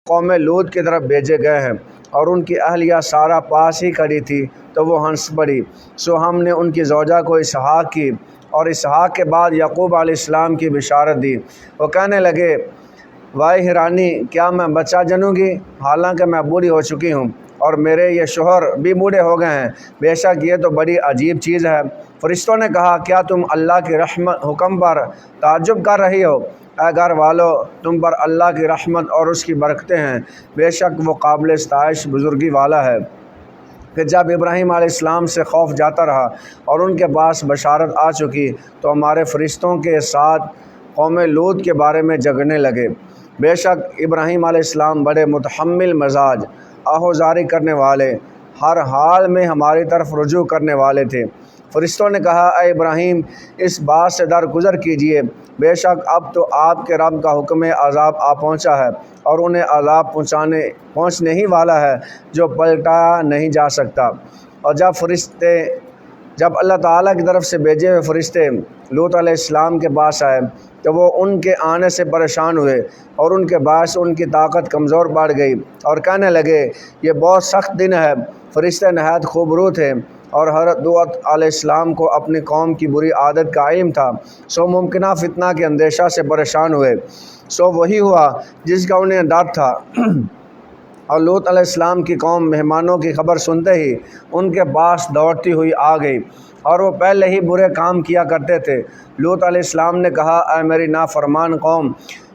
قوم لوط کی طرف بھیجے گئے ہیں، اور ان کی اہلیہ سارہ پاس ہی کھڑی تھی تو وہ ہنس پڑی۔ سو ہم نے ان کی زوجہ کو اسحاق کی اور اسحاق کے بعد یعقوب علیہ السلام کی بشارت دی۔ وہ کہنے لگے، وائے حیرانی، کیا میں بچہ جنوں گی حالانکہ میں بوڑھی ہو چکی ہوں اور میرے یہ شوہر بھی بوڑھے ہو گئے ہیں؟ بے شک یہ تو بڑی عجیب چیز ہے۔ فرشتوں نے کہا، کیا تم اللہ کی رحمت حکم پر تعجب کر رہی ہو؟ اے گھر والو، تم پر اللہ کی رحمت اور اس کی برکتیں ہیں، بے شک وہ قابل ستائش بزرگی والا ہے۔ کہ جب ابراہیم علیہ السلام سے خوف جاتا رہا اور ان کے پاس بشارت آ چکی تو ہمارے فرشتوں کے ساتھ قوم لوط کے بارے میں جھگڑنے لگے۔ بے شک ابراہیم علیہ السلام بڑے متحمل مزاج، آہوزاری کرنے والے، ہر حال میں ہماری طرف رجوع کرنے والے تھے۔ فرشتوں نے کہا، اے ابراہیم، اس بات سے درگزر کیجیے، بے شک اب تو آپ کے رب کا حکم عذاب آ پہنچا ہے اور انہیں عذاب پہنچنے ہی والا ہے جو پلٹایا نہیں جا سکتا۔ اور جب اللہ تعالیٰ کی طرف سے بھیجے ہوئے فرشتے لوط علیہ السلام کے پاس آئے تو وہ ان کے آنے سے پریشان ہوئے اور ان کے باعث ان کی طاقت کمزور پڑ گئی اور کہنے لگے، یہ بہت سخت دن ہے۔ فرشتے نہایت خوبرو تھے اور حضرت لوط علیہ السلام کو اپنی قوم کی بری عادت کا علم تھا، سو ممکنہ فتنہ کے اندیشہ سے پریشان ہوئے۔ سو وہی ہوا جس کا انہیں ڈر تھا، اور لوط علیہ السلام کی قوم مہمانوں کی خبر سنتے ہی ان کے پاس دوڑتی ہوئی آ گئی، اور وہ پہلے ہی برے کام کیا کرتے تھے۔ لوط علیہ السلام نے کہا، اے میری نافرمان قوم،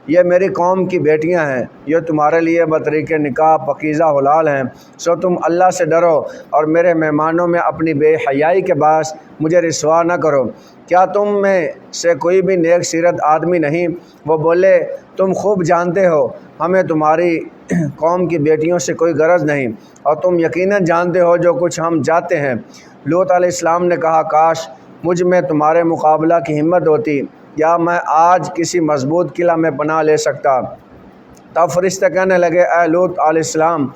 یہ میری قوم کی بیٹیاں ہیں، یہ تمہارے لیے بطریق نکاح پاکیزہ حلال ہیں، سو تم اللہ سے ڈرو اور میرے مہمانوں میں اپنی بے حیائی کے باعث مجھے رسوا نہ کرو۔ کیا تم میں سے کوئی بھی نیک سیرت آدمی نہیں؟ وہ بولے، تم خوب جانتے ہو ہمیں تمہاری قوم کی بیٹیوں سے کوئی غرض نہیں، اور تم یقیناً جانتے ہو جو کچھ ہم جاتے ہیں۔ لوط علیہ السلام نے کہا، کاش مجھ میں تمہارے مقابلہ کی ہمت ہوتی، یا میں آج کسی مضبوط قلعہ میں پناہ لے سکتا۔ تب فرشتے کہنے لگے، اے لوط علیہ السلام،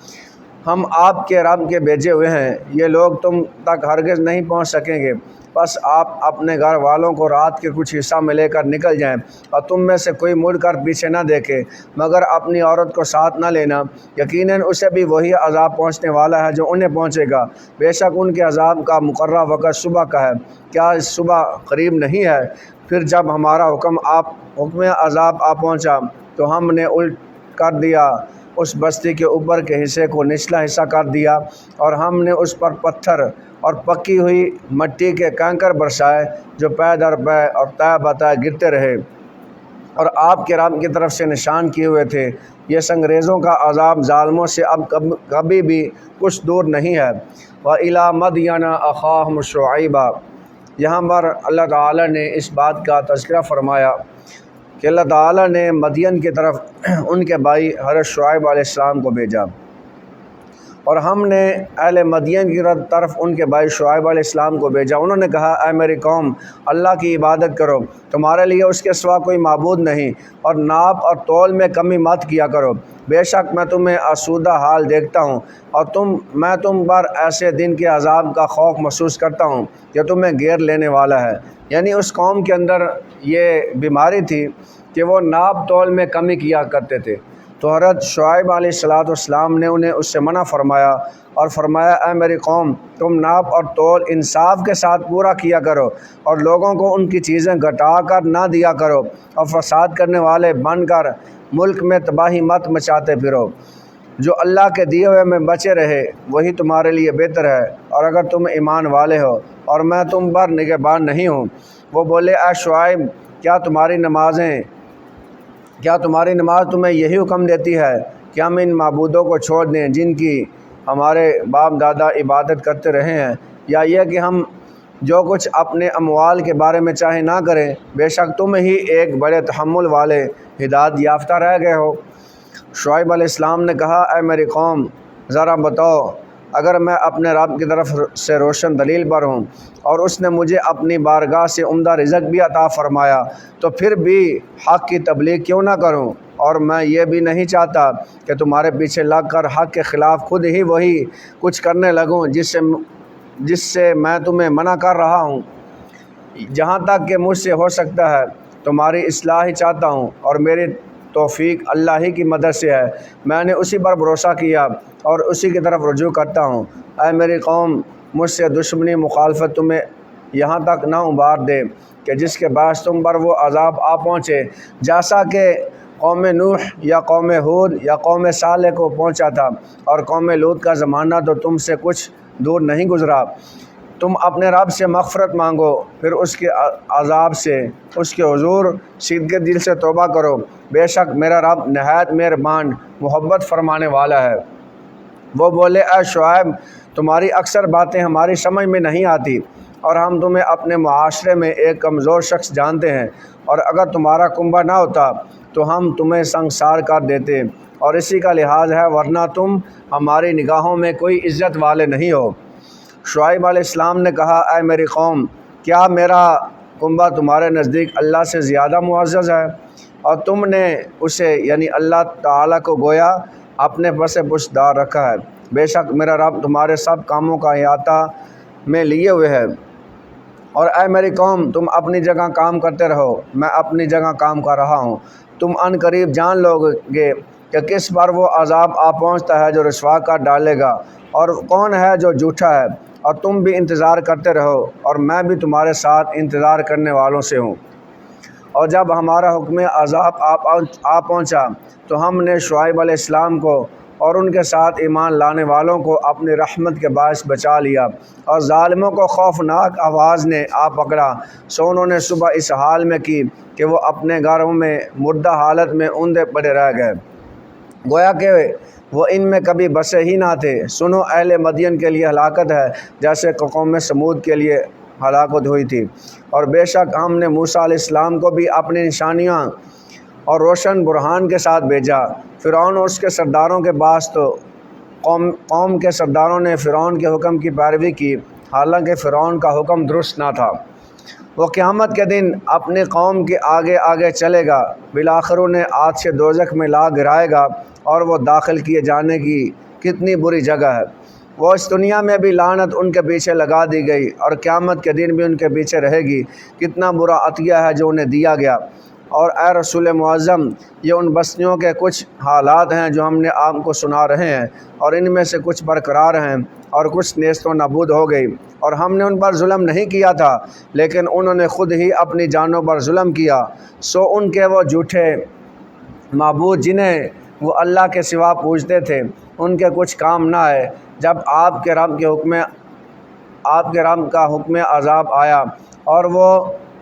ہم آپ کے رب کے بھیجے ہوئے ہیں، یہ لوگ تم تک ہرگز نہیں پہنچ سکیں گے، بس آپ اپنے گھر والوں کو رات کے کچھ حصہ میں لے کر نکل جائیں، اور تم میں سے کوئی مڑ کر پیچھے نہ دیکھے، مگر اپنی عورت کو ساتھ نہ لینا، یقیناً اسے بھی وہی عذاب پہنچنے والا ہے جو انہیں پہنچے گا۔ بے شک ان کے عذاب کا مقررہ وقت صبح کا ہے، کیا اس صبح قریب نہیں ہے؟ پھر جب ہمارا حکم عذاب آ پہنچا تو ہم نے الٹ کر دیا اس بستی کے اوپر کے حصے کو نچلا حصہ کر دیا، اور ہم نے اس پر پتھر اور پکی ہوئی مٹی کے کنکر برسائے جو پے در پے اور تہ بتہ گرتے رہے، اور آپ کے رب کی طرف سے نشان کیے ہوئے تھے۔ یہ سنگریزوں کا عذاب ظالموں سے اب کبھی بھی کچھ دور نہیں ہے۔ وَإِلَىٰ مَدْيَنَ أَخَاهُمْ شُعَيْبًا، یہاں پر اللہ تعالیٰ نے اس بات کا تذکرہ فرمایا کہ اللہ تعالیٰ نے مدین کی طرف ان کے بھائی حضرت شعیب علیہ السلام کو بھیجا، اور ہم نے اہل مدین کی طرف ان کے بھائی شعیب علیہ السلام کو بھیجا۔ انہوں نے کہا، اے میری قوم، اللہ کی عبادت کرو، تمہارے لیے اس کے سوا کوئی معبود نہیں، اور ناپ اور تول میں کمی مت کیا کرو، بے شک میں تمہیں آسودہ حال دیکھتا ہوں، اور میں تم پر ایسے دن کے عذاب کا خوف محسوس کرتا ہوں کہ تمہیں گھیر لینے والا ہے۔ یعنی اس قوم کے اندر یہ بیماری تھی کہ وہ ناپ تول میں کمی کیا کرتے تھے، تو حضرت شعیب علیہ السلام نے انہیں اس سے منع فرمایا اور فرمایا، اے میری قوم، تم ناپ اور تول انصاف کے ساتھ پورا کیا کرو، اور لوگوں کو ان کی چیزیں گھٹا کر نہ دیا کرو، اور فساد کرنے والے بن کر ملک میں تباہی مت مچاتے پھرو۔ جو اللہ کے دیے ہوئے میں بچے رہے وہی تمہارے لیے بہتر ہے، اور اگر تم ایمان والے ہو اور میں تم پر نگہبان نہیں ہوں۔ وہ بولے، اے شعیب، کیا تمہاری نماز تمہیں یہی حکم دیتی ہے کہ ہم ان معبودوں کو چھوڑ دیں جن کی ہمارے باپ دادا عبادت کرتے رہے ہیں، یا یہ کہ ہم جو کچھ اپنے اموال کے بارے میں چاہے نہ کریں؟ بے شک تم ہی ایک بڑے تحمل والے ہدایت یافتہ رہ گئے ہو۔ شعیب علیہ السلام نے کہا، اے میری قوم، ذرا بتاؤ، اگر میں اپنے رب کی طرف سے روشن دلیل پر ہوں اور اس نے مجھے اپنی بارگاہ سے عمدہ رزق بھی عطا فرمایا، تو پھر بھی حق کی تبلیغ کیوں نہ کروں؟ اور میں یہ بھی نہیں چاہتا کہ تمہارے پیچھے لگ کر حق کے خلاف خود ہی وہی کچھ کرنے لگوں جس سے میں تمہیں منع کر رہا ہوں۔ جہاں تک کہ مجھ سے ہو سکتا ہے تمہاری اصلاح ہی چاہتا ہوں، اور میری توفیق اللہ ہی کی مدد سے ہے، میں نے اسی پر بھروسہ کیا اور اسی کی طرف رجوع کرتا ہوں۔ اے میری قوم، مجھ سے دشمنی مخالفت تمہیں یہاں تک نہ ابھار دے کہ جس کے باعث تم پر وہ عذاب آ پہنچے جیسا کہ قوم نوح یا قوم ہود یا قوم صالح کو پہنچا تھا، اور قوم لوط کا زمانہ تو تم سے کچھ دور نہیں گزرا۔ تم اپنے رب سے مغفرت مانگو، پھر اس کے عذاب سے اس کے حضور سیدھے دل سے توبہ کرو، بے شک میرا رب نہایت مہربان محبت فرمانے والا ہے۔ وہ بولے، اے شعیب، تمہاری اکثر باتیں ہماری سمجھ میں نہیں آتی، اور ہم تمہیں اپنے معاشرے میں ایک کمزور شخص جانتے ہیں، اور اگر تمہارا کنبہ نہ ہوتا تو ہم تمہیں سنگسار کر دیتے، اور اسی کا لحاظ ہے، ورنہ تم ہماری نگاہوں میں کوئی عزت والے نہیں ہو۔ شعیب علیہ السلام نے کہا، اے میری قوم، کیا میرا کنبہ تمہارے نزدیک اللہ سے زیادہ معزز ہے، اور تم نے اسے یعنی اللہ تعالیٰ کو گویا اپنے پس پشت دار رکھا ہے؟ بے شک میرا رب تمہارے سب کاموں کا احاطہ میں لیے ہوئے ہے۔ اور اے میری قوم، تم اپنی جگہ کام کرتے رہو، میں اپنی جگہ کام کر رہا ہوں۔ تم ان قریب جان لو گے کہ کس پر وہ عذاب آ پہنچتا ہے جو رسوا کر ڈالے گا، اور کون ہے جو جھوٹا ہے، اور تم بھی انتظار کرتے رہو، اور میں بھی تمہارے ساتھ انتظار کرنے والوں سے ہوں۔ اور جب ہمارا حکم عذاب آ پہنچا تو ہم نے شعیب علیہ السلام کو اور ان کے ساتھ ایمان لانے والوں کو اپنی رحمت کے باعث بچا لیا، اور ظالموں کو خوفناک آواز نے آ پکڑا، سو انہوں نے صبح اس حال میں کی کہ وہ اپنے گھروں میں مردہ حالت میں اوندے پڑے رہ گئے، گویا کہ وہ ان میں کبھی بسے ہی نہ تھے۔ سنو، اہل مدین کے لیے ہلاکت ہے جیسے قوم سمود کے لیے ہلاکت ہوئی تھی، اور بے شک ہم نے موسیٰ علیہ السلام کو بھی اپنی نشانیاں اور روشن برہان کے ساتھ بھیجا۔ فرعون اور اس کے سرداروں کے باعث تو قوم کے سرداروں نے فرعون کے حکم کی پیروی کی، حالانکہ فرعون کا حکم درست نہ تھا۔ وہ قیامت کے دن اپنی قوم کے آگے آگے چلے گا، بالآخر انہیں آگ سے دوزخ میں لا گرائے گا، اور وہ داخل کیے جانے کی کتنی بری جگہ ہے۔ وہ اس دنیا میں بھی لعنت ان کے پیچھے لگا دی گئی، اور قیامت کے دن بھی ان کے پیچھے رہے گی۔ کتنا برا عطیہ ہے جو انہیں دیا گیا۔ اور اے رسول معظم، یہ ان بستیوں کے کچھ حالات ہیں جو ہم نے آپ کو سنا رہے ہیں، اور ان میں سے کچھ برقرار ہیں اور کچھ نیست و نابود ہو گئی، اور ہم نے ان پر ظلم نہیں کیا تھا، لیکن انہوں نے خود ہی اپنی جانوں پر ظلم کیا۔ سو ان کے وہ جھوٹے معبود جنہیں وہ اللہ کے سوا پوجتے تھے، ان کے کچھ کام نہ آئے جب آپ کے رب کا حکم عذاب آیا، اور وہ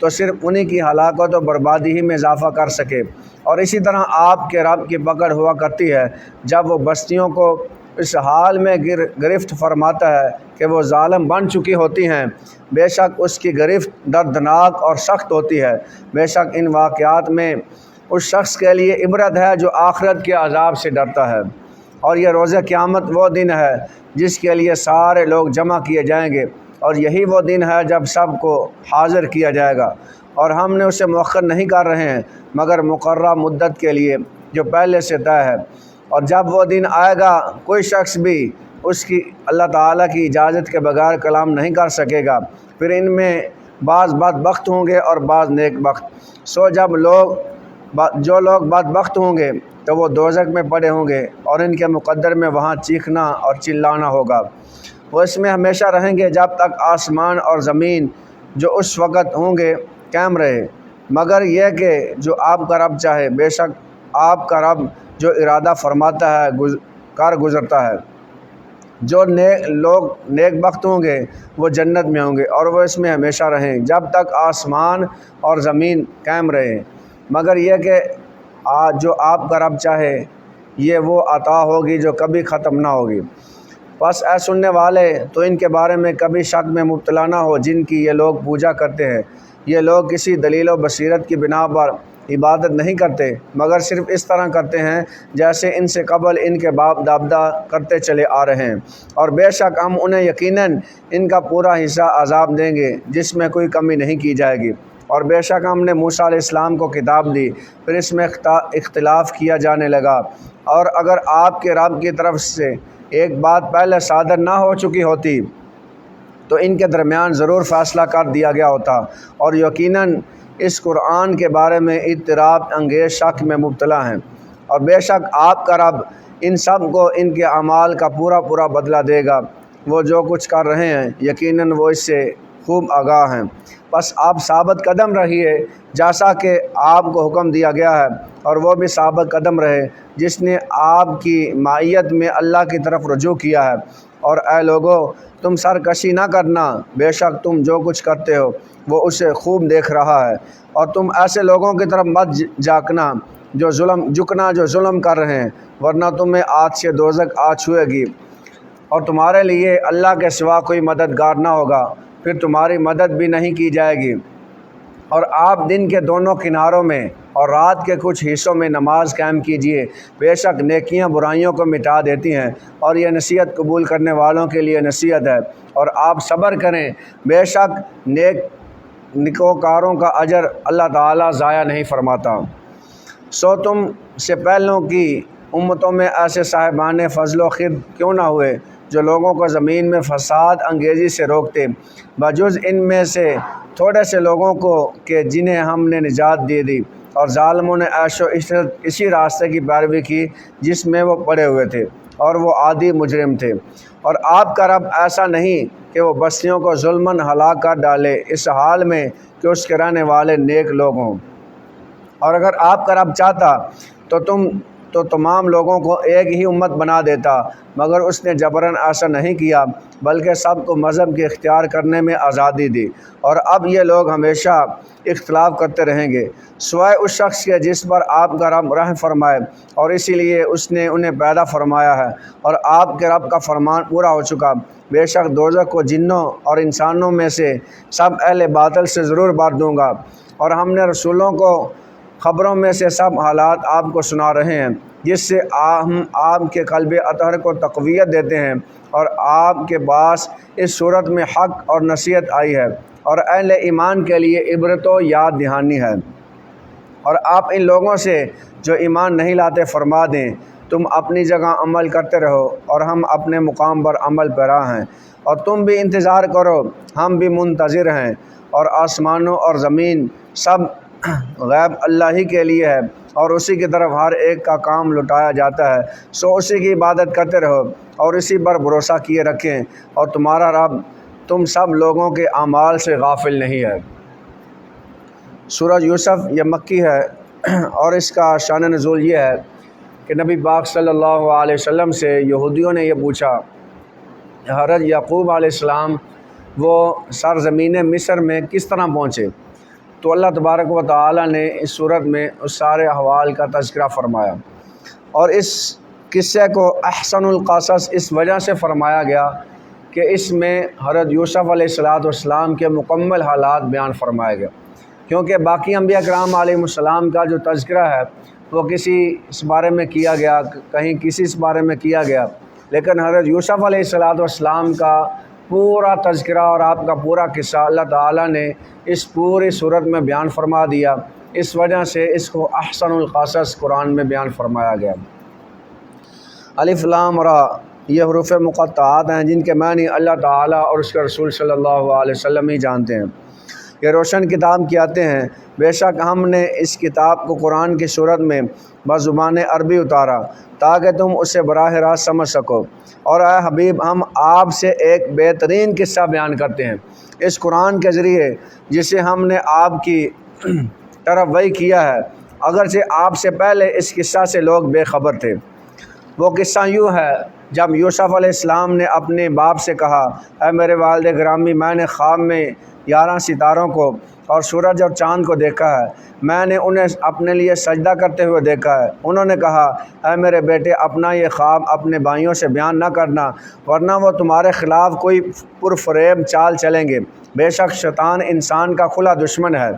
تو صرف انہی کی ہلاکت و بربادی ہی میں اضافہ کر سکے۔ اور اسی طرح آپ کے رب کی پکڑ ہوا کرتی ہے جب وہ بستیوں کو اس حال میں گرفت فرماتا ہے کہ وہ ظالم بن چکی ہوتی ہیں، بے شک اس کی گرفت دردناک اور سخت ہوتی ہے۔ بے شک ان واقعات میں اس شخص کے لیے عبرت ہے جو آخرت کے عذاب سے ڈرتا ہے۔ اور یہ روز قیامت وہ دن ہے جس کے لیے سارے لوگ جمع کیے جائیں گے، اور یہی وہ دن ہے جب سب کو حاضر کیا جائے گا، اور ہم نے اسے مؤخر نہیں کر رہے ہیں مگر مقررہ مدت کے لیے جو پہلے سے طے ہے۔ اور جب وہ دن آئے گا کوئی شخص بھی اس کی اللہ تعالیٰ کی اجازت کے بغیر کلام نہیں کر سکے گا، پھر ان میں بعض بدبخت ہوں گے اور بعض نیک بخت۔ سو جو لوگ بدبخت ہوں گے تو وہ دوزخ میں پڑے ہوں گے، اور ان کے مقدر میں وہاں چیخنا اور چلانا ہوگا۔ وہ اس میں ہمیشہ رہیں گے جب تک آسمان اور زمین جو اس وقت ہوں گے قائم رہے، مگر یہ کہ جو آپ کا رب چاہے، بے شک آپ کا رب جو ارادہ فرماتا ہے کر گزرتا ہے۔ جو لوگ نیک بخت ہوں گے وہ جنت میں ہوں گے، اور وہ اس میں ہمیشہ رہیں جب تک آسمان اور زمین قائم رہے، مگر یہ کہ جو آپ کا رب چاہے، یہ وہ عطا ہوگی جو کبھی ختم نہ ہوگی۔ بس اے سننے والے، تو ان کے بارے میں کبھی شک میں مبتلا نہ ہو جن کی یہ لوگ پوجا کرتے ہیں۔ یہ لوگ کسی دلیل و بصیرت کی بنا پر عبادت نہیں کرتے، مگر صرف اس طرح کرتے ہیں جیسے ان سے قبل ان کے باپ دادا کرتے چلے آ رہے ہیں، اور بے شک ہم انہیں یقیناً ان کا پورا حصہ عذاب دیں گے جس میں کوئی کمی نہیں کی جائے گی۔ اور بے شک ہم نے موسیٰ علیہ السلام کو کتاب دی، پھر اس میں اختلاف کیا جانے لگا، اور اگر آپ کے رب کی طرف سے ایک بات پہلے صادر نہ ہو چکی ہوتی تو ان کے درمیان ضرور فیصلہ کر دیا گیا ہوتا، اور یقیناً اس قرآن کے بارے میں اضطراب انگیز شک میں مبتلا ہیں، اور بے شک آپ کا رب ان سب کو ان کے اعمال کا پورا بدلہ دے گا۔ وہ جو کچھ کر رہے ہیں یقیناً وہ اس سے خوب آگاہ ہیں۔ بس آپ ثابت قدم رہیے جیسا کہ آپ کو حکم دیا گیا ہے، اور وہ بھی ثابت قدم رہے جس نے آپ کی معیت میں اللہ کی طرف رجوع کیا ہے۔ اور اے لوگو، تم سرکشی نہ کرنا، بے شک تم جو کچھ کرتے ہو وہ اسے خوب دیکھ رہا ہے۔ اور تم ایسے لوگوں کی طرف مت جھکنا جو ظلم کر رہے ہیں، ورنہ تمہیں آگ سے دوزخ آ چھوئے گی، اور تمہارے لیے اللہ کے سوا کوئی مددگار نہ ہوگا، پھر تمہاری مدد بھی نہیں کی جائے گی۔ اور آپ دن کے دونوں کناروں میں اور رات کے کچھ حصوں میں نماز قائم کیجیے، بے شک نیکیاں برائیوں کو مٹا دیتی ہیں، اور یہ نصیحت قبول کرنے والوں کے لیے نصیحت ہے۔ اور آپ صبر کریں، بے شک نیکوکاروں کا اجر اللہ تعالیٰ ضائع نہیں فرماتا۔ سو تم سے پہلوں کی امتوں میں ایسے صاحبان فضل و خیر کیوں نہ ہوئے جو لوگوں کو زمین میں فساد انگیزی سے روکتے، بجز ان میں سے تھوڑے سے لوگوں کو کہ جنہیں ہم نے نجات دے دی، اور ظالموں نے عیش و عشرت اسی راستے کی پیروی کی جس میں وہ پڑے ہوئے تھے، اور وہ عادی مجرم تھے۔ اور آپ کا رب ایسا نہیں کہ وہ بستیوں کو ظلماً ہلاک کر ڈالے اس حال میں کہ اس کے رہنے والے نیک لوگ ہوں۔ اور اگر آپ کا رب چاہتا تو تمام لوگوں کو ایک ہی امت بنا دیتا، مگر اس نے جبراً ایسا نہیں کیا، بلکہ سب کو مذہب کے اختیار کرنے میں آزادی دی، اور اب یہ لوگ ہمیشہ اختلاف کرتے رہیں گے، سوائے اس شخص کے جس پر آپ کا رب رحم فرمائے، اور اسی لیے اس نے انہیں پیدا فرمایا ہے، اور آپ کے رب کا فرمان پورا ہو چکا۔ بے شک دوزخ کو جنوں اور انسانوں میں سے سب اہل باطل سے ضرور بھر دوں گا، اور ہم نے رسولوں کو خبروں میں سے سب حالات آپ کو سنا رہے ہیں، جس سے ہم آپ کے قلب اطہر کو تقویت دیتے ہیں، اور آپ کے پاس اس صورت میں حق اور نصیحت آئی ہے، اور اہل ایمان کے لیے عبرت و یاد دہانی ہے۔ اور آپ ان لوگوں سے جو ایمان نہیں لاتے فرما دیں، تم اپنی جگہ عمل کرتے رہو اور ہم اپنے مقام پر عمل پیرا ہیں، اور تم بھی انتظار کرو، ہم بھی منتظر ہیں۔ اور آسمانوں اور زمین سب غیب اللہ ہی کے لیے ہے، اور اسی کی طرف ہر ایک کا کام لوٹایا جاتا ہے، سو اسی کی عبادت کرتے رہو اور اسی پر بھروسہ کیے رکھیں، اور تمہارا رب تم سب لوگوں کے اعمال سے غافل نہیں ہے۔ سورہ یوسف یہ مکی ہے، اور اس کا شان نزول یہ ہے کہ نبی پاک صلی اللہ علیہ وسلم سے یہودیوں نے یہ پوچھا، حضرت یعقوب علیہ السلام وہ سرزمین مصر میں کس طرح پہنچے؟ تو اللہ تبارک و تعالیٰ نے اس صورت میں اس سارے احوال کا تذکرہ فرمایا، اور اس قصے کو احسن القصص اس وجہ سے فرمایا گیا کہ اس میں حضرت یوسف علیہ السلام کے مکمل حالات بیان فرمائے گئے، کیونکہ باقی انبیاء کرام علیہ السلام کا جو تذکرہ ہے وہ کسی اس بارے میں کیا گیا، کہیں کسی اس بارے میں کیا گیا، لیکن حضرت یوسف علیہ السلام کا پورا تذکرہ اور آپ کا پورا قصہ اللہ تعالیٰ نے اس پوری صورت میں بیان فرما دیا، اس وجہ سے اس کو احسن القصص قرآن میں بیان فرمایا گیا۔ الف لام را یہ حروف مقطعات ہیں جن کے معنی اللہ تعالیٰ اور اس کے رسول صلی اللہ علیہ وسلم ہی جانتے ہیں۔ یہ روشن کتاب کی آتے ہیں، بے شک ہم نے اس کتاب کو قرآن کی صورت میں بزبان عربی اتارا تاکہ تم اسے براہ راست سمجھ سکو۔ اور اے حبیب، ہم آپ سے ایک بہترین قصہ بیان کرتے ہیں اس قرآن کے ذریعے جسے ہم نے آپ کی طرف وحی کیا ہے، اگرچہ آپ سے پہلے اس قصہ سے لوگ بے خبر تھے۔ وہ قصہ یوں ہے، جب یوسف علیہ السلام نے اپنے باپ سے کہا، اے میرے والد گرامی، میں نے خواب میں 11 ستاروں کو اور سورج اور چاند کو دیکھا ہے، میں نے انہیں اپنے لیے سجدہ کرتے ہوئے دیکھا ہے۔ انہوں نے کہا، اے میرے بیٹے، اپنا یہ خواب اپنے بھائیوں سے بیان نہ کرنا، ورنہ وہ تمہارے خلاف کوئی پرفریب چال چلیں گے، بے شک شیطان انسان کا کھلا دشمن ہے۔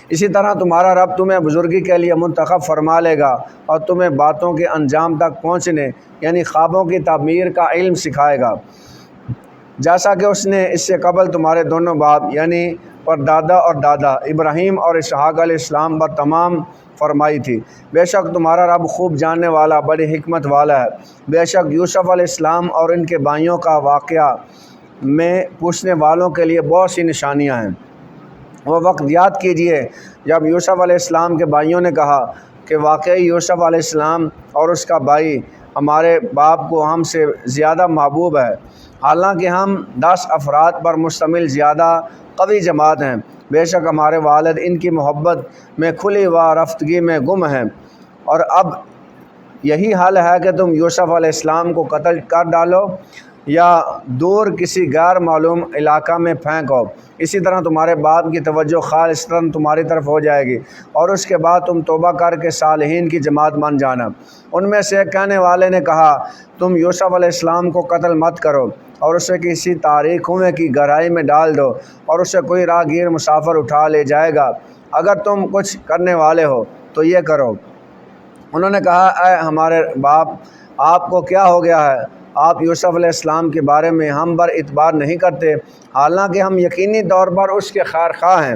اسی طرح تمہارا رب تمہیں بزرگی کے لیے منتخب فرما لے گا اور تمہیں باتوں کے انجام تک پہنچنے یعنی خوابوں کی تعبیر کا علم سکھائے گا، جیسا کہ اس نے اس سے قبل تمہارے دونوں باپ یعنی پردادا اور دادا ابراہیم اور اسحاق علیہ السلام پر تمام فرمائی تھی۔ بے شک تمہارا رب خوب جاننے والا، بڑی حکمت والا ہے۔ بے شک یوسف علیہ السلام اور ان کے بھائیوں کا واقعہ میں پوچھنے والوں کے لیے بہت سی نشانیاں ہیں۔ وہ وقت یاد کیجئے جب یوسف علیہ السلام کے بھائیوں نے کہا کہ واقعی یوسف علیہ السلام اور اس کا بھائی ہمارے باپ کو ہم سے زیادہ محبوب ہے، حالانکہ ہم 10 افراد پر مشتمل زیادہ قوی جماعت ہیں۔ بے شک ہمارے والد ان کی محبت میں کھلی و رفتگی میں گم ہیں، اور اب یہی حال ہے کہ تم یوسف علیہ السلام کو قتل کر ڈالو یا دور کسی غیر معلوم علاقہ میں پھینکو، اسی طرح تمہارے باپ کی توجہ خالصتاً تمہاری طرف ہو جائے گی، اور اس کے بعد تم توبہ کر کے صالحین کی جماعت بن جانا۔ ان میں سے ایک کہنے والے نے کہا، تم یوسف علیہ السلام کو قتل مت کرو اور اسے کسی تاریک کنویں کی گہرائی میں ڈال دو، اور اسے کوئی راہگیر مسافر اٹھا لے جائے گا۔ اگر تم کچھ کرنے والے ہو تو یہ کرو۔ انہوں نے کہا، اے ہمارے باپ، آپ کو کیا ہو گیا ہے؟ آپ یوسف علیہ السلام کے بارے میں ہم پر اعتبار نہیں کرتے، حالانکہ ہم یقینی طور پر اس کے خیر خواہ ہیں۔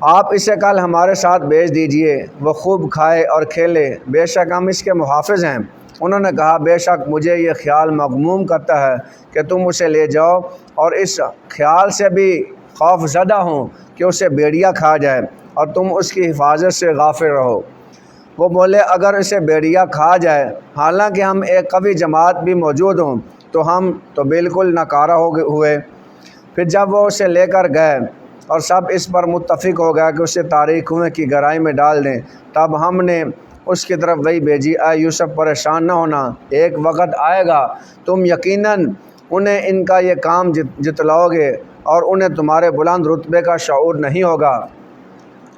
آپ اسے کل ہمارے ساتھ بھیج دیجئے، وہ خوب کھائے اور کھیلے، بے شک ہم اس کے محافظ ہیں۔ انہوں نے کہا، بے شک مجھے یہ خیال مغموم کرتا ہے کہ تم اسے لے جاؤ، اور اس خیال سے بھی خوف زدہ ہوں کہ اسے بھیڑیا کھا جائے اور تم اس کی حفاظت سے غافل رہو۔ وہ بولے، اگر اسے بھیڑیا کھا جائے حالانکہ ہم ایک قوی جماعت بھی موجود ہوں تو ہم تو بالکل ناکارہ ہوئے۔ پھر جب وہ اسے لے کر گئے اور سب اس پر متفق ہو گیا کہ اسے تاریک کنویں کی گہرائی میں ڈال دیں، تب ہم نے اس کی طرف وہی بھیجی، اے یوسف پریشان نہ ہونا، ایک وقت آئے گا تم یقیناً انہیں ان کا یہ کام جتلاؤ گے اور انہیں تمہارے بلند رتبے کا شعور نہیں ہوگا۔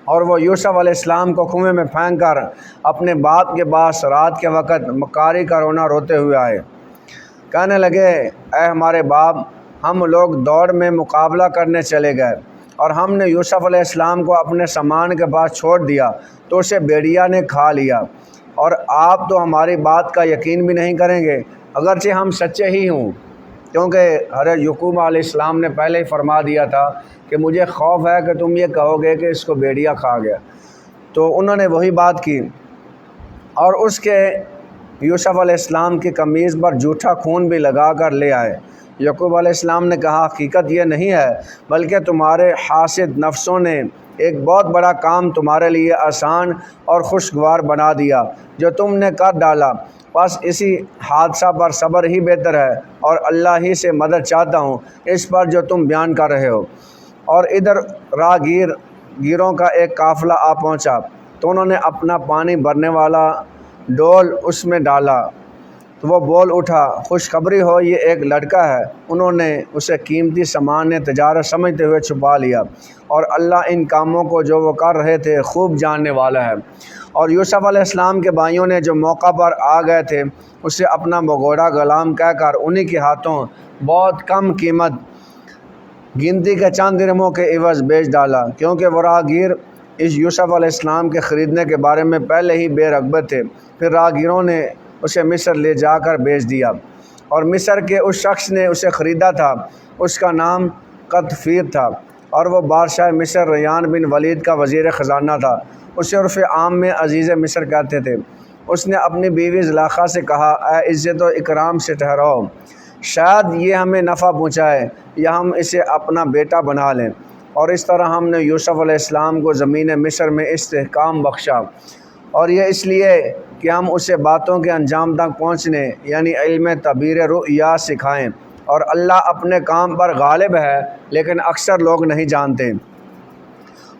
اور وہ یوسف علیہ السلام کو کنویں میں پھینک کر اپنے باپ کے پاس رات کے وقت مکاری کا رونا روتے ہوئے آئے۔ کہنے لگے، اے ہمارے باپ، ہم لوگ دوڑ میں مقابلہ کرنے چلے گئے اور ہم نے یوسف علیہ السلام کو اپنے سامان کے پاس چھوڑ دیا تو اسے بھیڑیا نے کھا لیا، اور آپ تو ہماری بات کا یقین بھی نہیں کریں گے اگرچہ ہم سچے ہی ہوں، کیونکہ حضرت یعقوب علیہ السلام نے پہلے ہی فرما دیا تھا کہ مجھے خوف ہے کہ تم یہ کہو گے کہ اس کو بھیڑیا کھا گیا۔ تو انہوں نے وہی بات کی، اور اس کے یوسف علیہ السلام کی قمیض پر جھوٹا خون بھی لگا کر لے آئے۔ یعقوب علیہ السلام نے کہا، حقیقت یہ نہیں ہے، بلکہ تمہارے حاسد نفسوں نے ایک بہت بڑا کام تمہارے لیے آسان اور خوشگوار بنا دیا جو تم نے کر ڈالا، بس اسی حادثہ پر صبر ہی بہتر ہے، اور اللہ ہی سے مدد چاہتا ہوں اس پر جو تم بیان کر رہے ہو۔ اور ادھر گیروں کا ایک قافلہ آ پہنچا تو انہوں نے اپنا پانی بھرنے والا ڈول اس میں ڈالا، تو وہ بول اٹھا، خوشخبری ہو، یہ ایک لڑکا ہے۔ انہوں نے اسے قیمتی سامان تجارت سمجھتے ہوئے چھپا لیا، اور اللہ ان کاموں کو جو وہ کر رہے تھے خوب جاننے والا ہے۔ اور یوسف علیہ السلام کے بھائیوں نے جو موقع پر آ گئے تھے اسے اپنا مغوڑا غلام کہہ کر انہی کے ہاتھوں بہت کم قیمت، گنتی کے چند درہموں کے عوض بیچ ڈالا، کیونکہ وہ راہگیر اس یوسف علیہ السلام کے خریدنے کے بارے میں پہلے ہی بے رغبت تھے۔ پھر راہگیروں نے اسے مصر لے جا کر بیچ دیا، اور مصر کے اس شخص نے اسے خریدا تھا، اس کا نام قطفیر تھا، اور وہ بادشاہ مصر ریان بن ولید کا وزیر خزانہ تھا۔ اسے عرف عام میں عزیز مصر کہتے تھے۔ اس نے اپنی بیوی زلیخا سے کہا، اے عزت و اکرام سے ٹھہراؤ، شاید یہ ہمیں نفع پہنچائے یا ہم اسے اپنا بیٹا بنا لیں۔ اور اس طرح ہم نے یوسف علیہ السلام کو زمین مصر میں استحکام بخشا، اور یہ اس لیے کہ ہم اسے باتوں کے انجام تک پہنچنے یعنی علم تعبیر رؤیا سکھائیں، اور اللہ اپنے کام پر غالب ہے لیکن اکثر لوگ نہیں جانتے۔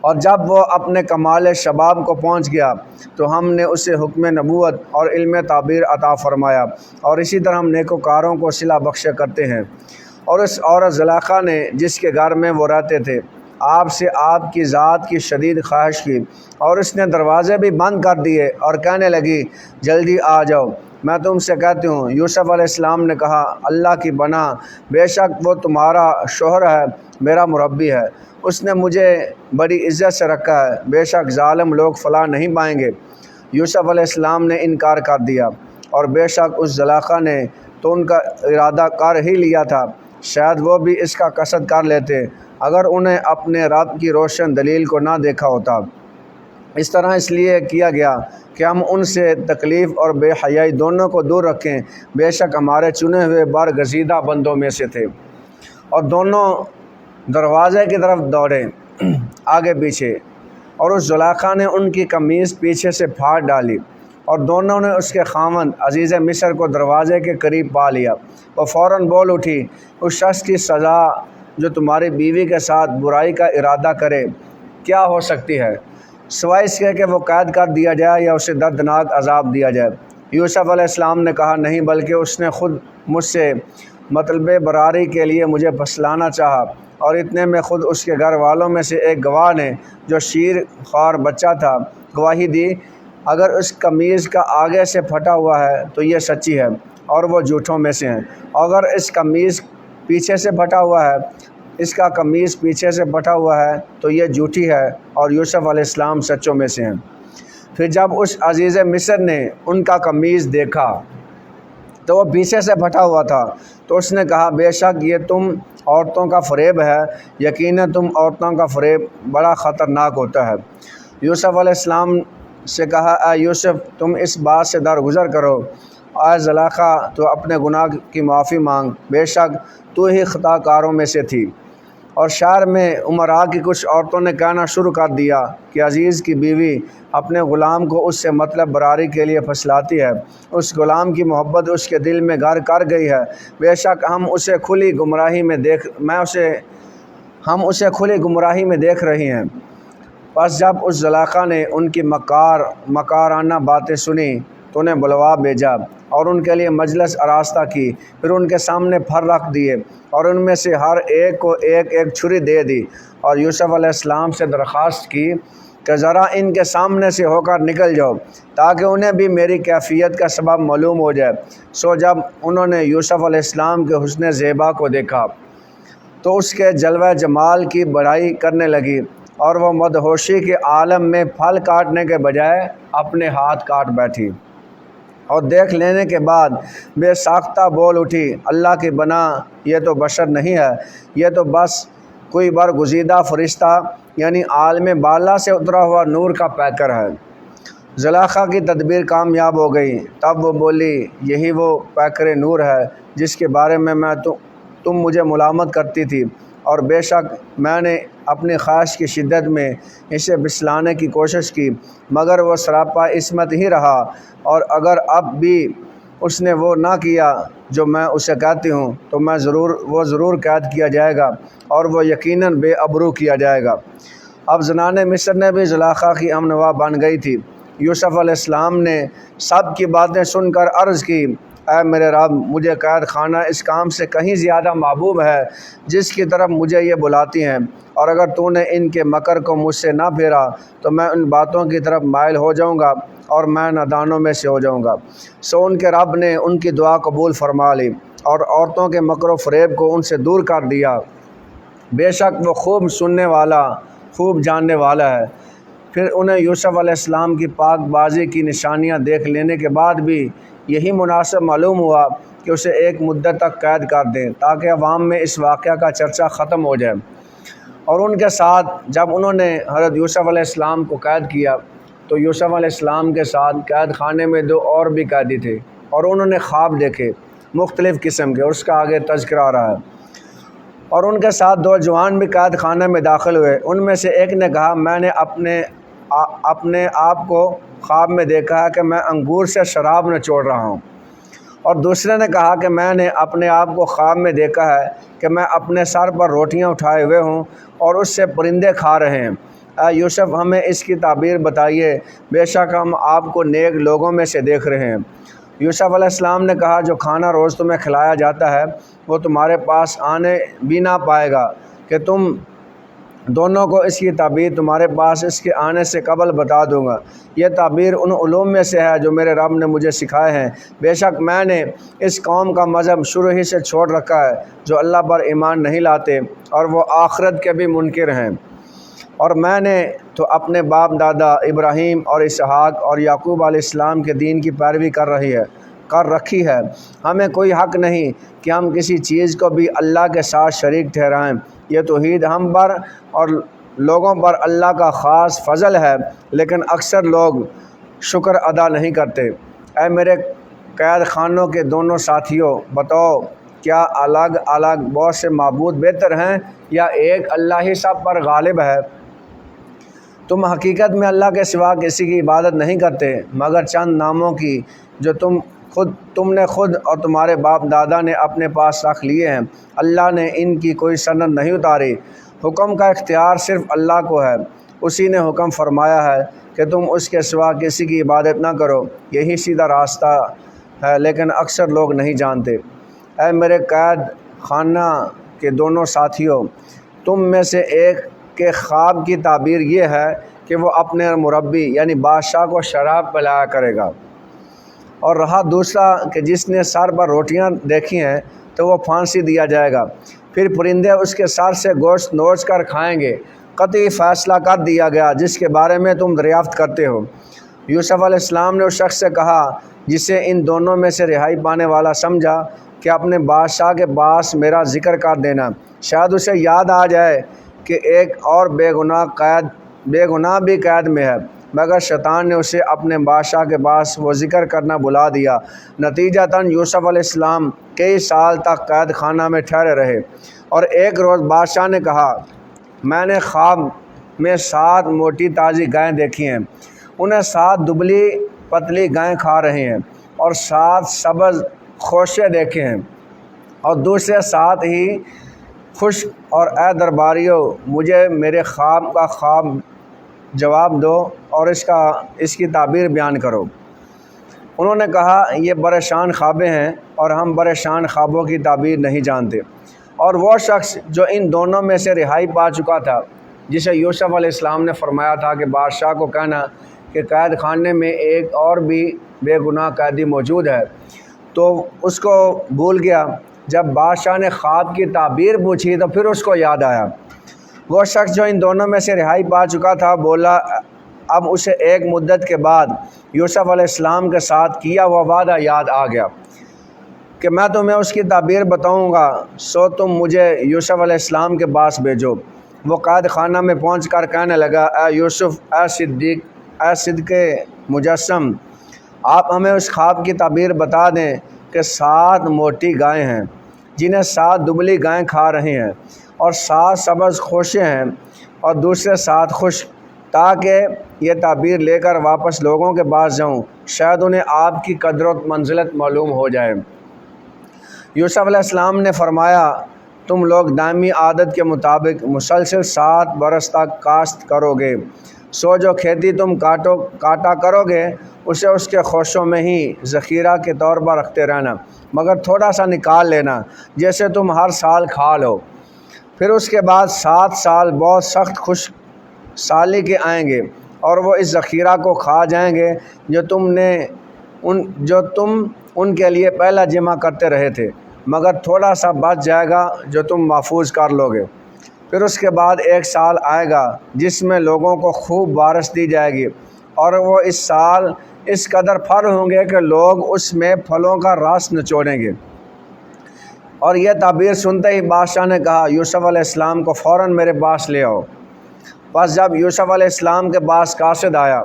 اور جب وہ اپنے کمال شباب کو پہنچ گیا تو ہم نے اسے حکم نبوت اور علم تعبیر عطا فرمایا، اور اسی طرح ہم نیکوکاروں کو صلہ بخشے کرتے ہیں۔ اور اس عورت زلیخا نے جس کے گھر میں وہ رہتے تھے آپ سے آپ کی ذات کی شدید خواہش کی، اور اس نے دروازے بھی بند کر دیے اور کہنے لگی، جلدی آ جاؤ، میں تم سے کہتی ہوں۔ یوسف علیہ السلام نے کہا، اللہ کی بنا، بے شک وہ تمہارا شوہر ہے، میرا مربی ہے، اس نے مجھے بڑی عزت سے رکھا ہے، بے شک ظالم لوگ فلاح نہیں پائیں گے۔ یوسف علیہ السلام نے انکار کر دیا، اور بے شک اس زلیخا نے تو ان کا ارادہ کر ہی لیا تھا، شاید وہ بھی اس کا قصد کر لیتے اگر انہیں اپنے رب کی روشن دلیل کو نہ دیکھا ہوتا۔ اس طرح اس لیے کیا گیا کہ ہم ان سے تکلیف اور بے حیائی دونوں کو دور رکھیں، بے شک ہمارے چنے ہوئے برگزیدہ بندوں میں سے تھے۔ اور دونوں دروازے کی طرف دوڑے آگے پیچھے، اور اس زلیخا نے ان کی قمیص پیچھے سے پھاڑ ڈالی، اور دونوں نے اس کے خاوند عزیز مصر کو دروازے کے قریب پا لیا۔ وہ فوراً بول اٹھی، اس شخص کی سزا جو تمہاری بیوی کے ساتھ برائی کا ارادہ کرے کیا ہو سکتی ہے، سوائے اس کے کہ وہ قید کر دیا جائے یا اسے دردناک عذاب دیا جائے۔ یوسف علیہ السلام نے کہا، نہیں، بلکہ اس نے خود مجھ سے مطلب براری کے لیے مجھے پھسلانا چاہا، اور اتنے میں خود اس کے گھر والوں میں سے ایک گواہ نے، جو شیر خوار بچہ تھا، گواہی دی، اگر اس قمیض کا آگے سے پھٹا ہوا ہے تو یہ سچی ہے اور وہ جھوٹوں میں سے ہیں، اگر اس قمیض پیچھے سے پھٹا ہوا ہے، اس کا قمیض پیچھے سے پھٹا ہوا ہے تو یہ جھوٹی ہے اور یوسف علیہ السلام سچوں میں سے ہیں۔ پھر جب اس عزیز مصر نے ان کا قمیض دیکھا تو وہ پیچھے سے پھٹا ہوا تھا، تو اس نے کہا، بے شک یہ تم عورتوں کا فریب ہے، یقیناً تم عورتوں کا فریب بڑا خطرناک ہوتا ہے۔ یوسف علیہ السلام سے کہا، اے یوسف، تم اس بات سے درگزر کرو، اے زلیخا، تو اپنے گناہ کی معافی مانگ، بے شک تو ہی خطا کاروں میں سے تھی۔ اور شہر میں امراء کی کچھ عورتوں نے کہنا شروع کر دیا کہ عزیز کی بیوی اپنے غلام کو اس سے مطلب براری کے لیے پھسلاتی ہے، اس غلام کی محبت اس کے دل میں گھر کر گئی ہے، بے شک ہم اسے کھلی گمراہی میں دیکھ رہی ہیں۔ پس جب اس زلیخا نے ان کی مکارانہ باتیں سنی تو انہیں بلوا بھیجا اور ان کے لیے مجلس آراستہ کی، پھر ان کے سامنے پھر رکھ دیے اور ان میں سے ہر ایک کو ایک ایک چھری دے دی، اور یوسف علیہ السلام سے درخواست کی کہ ذرا ان کے سامنے سے ہو کر نکل جاؤ تاکہ انہیں بھی میری کیفیت کا سبب معلوم ہو جائے۔ سو جب انہوں نے یوسف علیہ السلام کے حسن زیبا کو دیکھا تو اس کے جلوہ جمال کی بڑائی کرنے لگی، اور وہ مدہوشی کے عالم میں پھل کاٹنے کے بجائے اپنے ہاتھ کاٹ بیٹھی، اور دیکھ لینے کے بعد بے ساختہ بول اٹھی، اللہ کی بنا یہ تو بشر نہیں ہے، یہ تو بس کوئی برگزیدہ فرشتہ یعنی عالم بالا سے اترا ہوا نور کا پیکر ہے۔ زلیخا کی تدبیر کامیاب ہو گئی، تب وہ بولی، یہی وہ پیکر نور ہے جس کے بارے میں تم مجھے ملامت کرتی تھی، اور بے شک میں نے اپنی خواہش کی شدت میں اسے بسلانے کی کوشش کی، مگر وہ سراپا عصمت ہی رہا، اور اگر اب بھی اس نے وہ نہ کیا جو میں اسے کہتی ہوں تو وہ ضرور قید کیا جائے گا اور وہ یقیناً بے ابرو کیا جائے گا۔ اب زنان مصر نے بھی زلیخا کی امنوا بن گئی تھی۔ یوسف علیہ السلام نے سب کی باتیں سن کر عرض کی، اے میرے رب، مجھے قید خانہ اس کام سے کہیں زیادہ محبوب ہے جس کی طرف مجھے یہ بلاتی ہیں، اور اگر تو نے ان کے مکر کو مجھ سے نہ پھیرا تو میں ان باتوں کی طرف مائل ہو جاؤں گا اور میں نادانوں میں سے ہو جاؤں گا۔ سو ان کے رب نے ان کی دعا قبول فرما لی اور عورتوں کے مکر و فریب کو ان سے دور کر دیا، بے شک وہ خوب سننے والا، خوب جاننے والا ہے۔ پھر انہیں یوسف علیہ السلام کی پاک بازی کی نشانیاں دیکھ لینے کے بعد بھی یہی مناسب معلوم ہوا کہ اسے ایک مدت تک قید کر دیں تاکہ عوام میں اس واقعہ کا چرچا ختم ہو جائے۔ اور ان کے ساتھ جب انہوں نے حضرت یوسف علیہ السلام کو قید کیا تو یوسف علیہ السلام کے ساتھ قید خانے میں 2 اور بھی قیدی تھے، اور انہوں نے خواب دیکھے مختلف قسم کے، اس کا آگے تذکرہ آ رہا ہے۔ اور ان کے ساتھ 2 جوان بھی قید خانے میں داخل ہوئے۔ ان میں سے ایک نے کہا، میں نے اپنے آپ کو خواب میں دیکھا ہے کہ میں انگور سے شراب نچوڑ رہا ہوں، اور دوسرے نے کہا کہ میں نے اپنے آپ کو خواب میں دیکھا ہے کہ میں اپنے سر پر روٹیاں اٹھائے ہوئے ہوں اور اس سے پرندے کھا رہے ہیں۔ اے یوسف، ہمیں اس کی تعبیر بتائیے، بے شک ہم آپ کو نیک لوگوں میں سے دیکھ رہے ہیں۔ یوسف علیہ السلام نے کہا، جو کھانا روز تمہیں کھلایا جاتا ہے وہ تمہارے پاس آنے بھی نہ پائے گا کہ تم دونوں کو اس کی تعبیر تمہارے پاس اس کے آنے سے قبل بتا دوں گا۔ یہ تعبیر ان علوم میں سے ہے جو میرے رب نے مجھے سکھائے ہیں، بے شک میں نے اس قوم کا مذہب شروع ہی سے چھوڑ رکھا ہے جو اللہ پر ایمان نہیں لاتے اور وہ آخرت کے بھی منکر ہیں، اور میں نے تو اپنے باپ دادا ابراہیم اور اسحاق اور یعقوب علیہ السلام کے دین کی پیروی کر رکھی ہے۔ ہمیں کوئی حق نہیں کہ ہم کسی چیز کو بھی اللہ کے ساتھ شریک ٹھہرائیں۔ یہ توحید ہم پر اور لوگوں پر اللہ کا خاص فضل ہے، لیکن اکثر لوگ شکر ادا نہیں کرتے۔ اے میرے قید خانوں کے دونوں ساتھیوں، بتاؤ کیا الگ الگ بہت سے معبود بہتر ہیں یا ایک اللہ ہی سب پر غالب ہے؟ تم حقیقت میں اللہ کے سوا کسی کی عبادت نہیں کرتے مگر چند ناموں کی جو تم نے خود اور تمہارے باپ دادا نے اپنے پاس رکھ لیے ہیں۔ اللہ نے ان کی کوئی سند نہیں اتاری۔ حکم کا اختیار صرف اللہ کو ہے، اسی نے حکم فرمایا ہے کہ تم اس کے سوا کسی کی عبادت نہ کرو، یہی سیدھا راستہ ہے، لیکن اکثر لوگ نہیں جانتے۔ اے میرے قید خانہ کے دونوں ساتھیوں، تم میں سے ایک کے خواب کی تعبیر یہ ہے کہ وہ اپنے مربی یعنی بادشاہ کو شراب پلایا کرے گا، اور رہا دوسرا کہ جس نے سر پر روٹیاں دیکھی ہیں تو وہ پھانسی دیا جائے گا، پھر پرندے اس کے سر سے گوشت نوچ کر کھائیں گے۔ قطعی فیصلہ کر دیا گیا جس کے بارے میں تم دریافت کرتے ہو۔ یوسف علیہ السلام نے اس شخص سے کہا جسے ان دونوں میں سے رہائی پانے والا سمجھا کہ اپنے بادشاہ کے پاس میرا ذکر کر دینا، شاید اسے یاد آ جائے کہ ایک اور بے گناہ بھی قید میں ہے، مگر شیطان نے اسے اپنے بادشاہ کے پاس وہ ذکر کرنا بلا دیا۔ نتیجتاً یوسف علیہ السلام کئی سال تک قید خانہ میں ٹھہرے رہے، اور ایک روز بادشاہ نے کہا، میں نے خواب میں 7 موٹی تازی گائیں دیکھی ہیں، انہیں 7 دبلی پتلی گائیں کھا رہے ہیں، اور 7 سبز خوشے دیکھے ہیں، اور دوسرے 7 ہی خشک، اور اے درباریوں مجھے میرے خواب کا جواب دو اور اس کی تعبیر بیان کرو۔ انہوں نے کہا، یہ بڑے شان خوابیں ہیں اور ہم بڑے شان خوابوں کی تعبیر نہیں جانتے۔ اور وہ شخص جو ان دونوں میں سے رہائی پا چکا تھا، جسے یوسف علیہ السلام نے فرمایا تھا کہ بادشاہ کو کہنا کہ قید خانے میں ایک اور بھی بے گناہ قیدی موجود ہے، تو اس کو بھول گیا۔ جب بادشاہ نے خواب کی تعبیر پوچھی تو پھر اس کو یاد آیا۔ وہ شخص جو ان دونوں میں سے رہائی پا چکا تھا بولا، اب اسے ایک مدت کے بعد یوسف علیہ السلام کے ساتھ کیا ہوا وعدہ یاد آ گیا کہ میں تمہیں اس کی تعبیر بتاؤں گا، سو تم مجھے یوسف علیہ السلام کے پاس بھیجو۔ وہ قید خانہ میں پہنچ کر کہنے لگا، اے یوسف، اے صدق مجسم، آپ ہمیں اس خواب کی تعبیر بتا دیں کہ 7 موٹی گائیں ہیں جنہیں 7 دبلی گائیں کھا رہی ہیں، اور 7 سبز خوشے ہیں اور دوسرے 7 خشک، تاکہ یہ تعبیر لے کر واپس لوگوں کے پاس جاؤں، شاید انہیں آپ کی قدر و منزلت معلوم ہو جائے۔ یوسف علیہ السلام نے فرمایا، تم لوگ دائمی عادت کے مطابق مسلسل 7 برس تک کاشت کرو گے، سو جو کھیتی تم کاٹا کرو گے اسے اس کے خوشوں میں ہی ذخیرہ کے طور پر رکھتے رہنا، مگر تھوڑا سا نکال لینا جیسے تم ہر سال کھا لو۔ پھر اس کے بعد 7 سال بہت سخت خشک سالی کے آئیں گے، اور وہ اس ذخیرہ کو کھا جائیں گے جو تم ان کے لیے پہلا جمع کرتے رہے تھے، مگر تھوڑا سا بچ جائے گا جو تم محفوظ کر لو گے۔ پھر اس کے بعد 1 سال آئے گا جس میں لوگوں کو خوب بارش دی جائے گی، اور وہ اس سال اس قدر پھل ہوں گے کہ لوگ اس میں پھلوں کا رس نچوڑیں گے۔ اور یہ تعبیر سنتے ہی بادشاہ نے کہا، یوسف علیہ السلام کو فوراً میرے پاس لے آؤ۔ پس جب یوسف علیہ السلام کے پاس قاصد آیا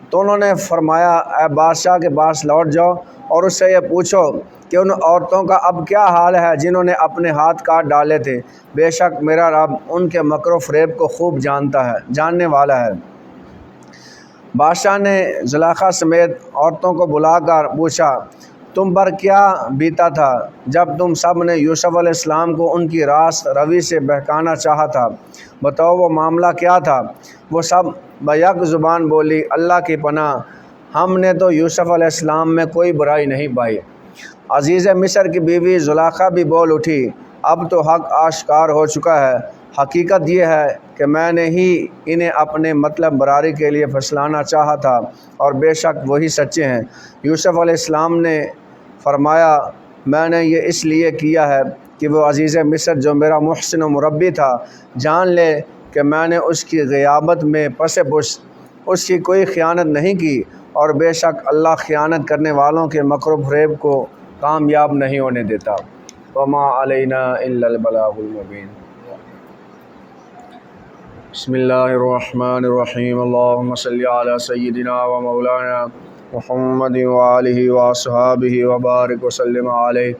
تو انہوں نے فرمایا، اے بادشاہ کے پاس لوٹ جاؤ اور اس سے یہ پوچھو کہ ان عورتوں کا اب کیا حال ہے جنہوں نے اپنے ہاتھ کاٹ ڈالے تھے، بے شک میرا رب ان کے مکر و فریب کو خوب جاننے والا ہے۔ بادشاہ نے زلیخا سمیت عورتوں کو بلا کر پوچھا، تم پر کیا بیتا تھا جب تم سب نے یوسف علیہ السلام کو ان کی راست روی سے بہکانا چاہا تھا؟ بتاؤ وہ معاملہ کیا تھا؟ وہ سب بیک زبان بولی، اللہ کی پناہ، ہم نے تو یوسف علیہ السلام میں کوئی برائی نہیں پائی۔ عزیز مصر کی بیوی زلیخا بھی بول اٹھی، اب تو حق آشکار ہو چکا ہے، حقیقت یہ ہے کہ میں نے ہی انہیں اپنے مطلب براری کے لیے پھسلانا چاہا تھا، اور بے شک وہی سچے ہیں۔ یوسف علیہ السلام نے فرمایا، میں نے یہ اس لیے کیا ہے کہ وہ عزیز مصر جو میرا محسن و مربی تھا جان لے کہ میں نے اس کی غیابت میں پس پشت اس کی کوئی خیانت نہیں کی، اور بے شک اللہ خیانت کرنے والوں کے مکر و فریب کو کامیاب نہیں ہونے دیتا۔ وما علینا الا البلاغ المبین۔ بسم اللہ الرحمن الرحیم، اللہم صلی علی سیدنا و مولانا محمد وآلہ واصحابہ وبارک وسلم علیہ۔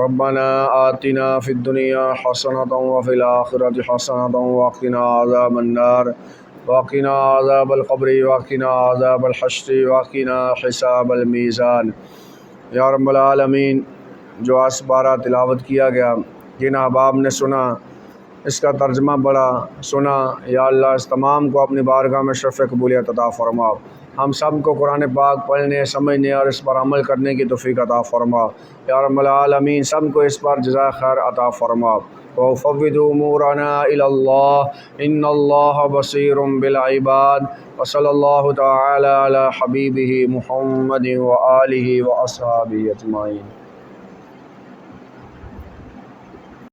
ربنا آتنا فی الدنیا حسنۃ وفی الآخرۃ حسنۃ وقنا عذاب النار وقنا عذاب القبر وقنا عذاب الحشر وقنا حساب المیزان۔ یا رب العالمین، جو اسبارہ تلاوت کیا گیا، جن احباب نے سنا، اس کا ترجمہ بڑا سنا، یا اللہ اس تمام کو اپنی بارگاہ میں شرف قبولیت عطا فرما۔ ہم سب کو قرآن پاک پڑھنے، سمجھنے اور اس پر عمل کرنے کی توفیق عطا فرما۔ یا رب العالمین، سب کو اس پر جزائے خیر عطا فرما۔ وَفَوِّضُوا أُمُورَنَا إِلَى اللَّهِ إِنَّ اللَّهَ بَصِيرٌ بِالْعِبَادِ وصلی اللہ تعالی علی حبیبہ محمد وآلہ وأصحابہ اجمعین۔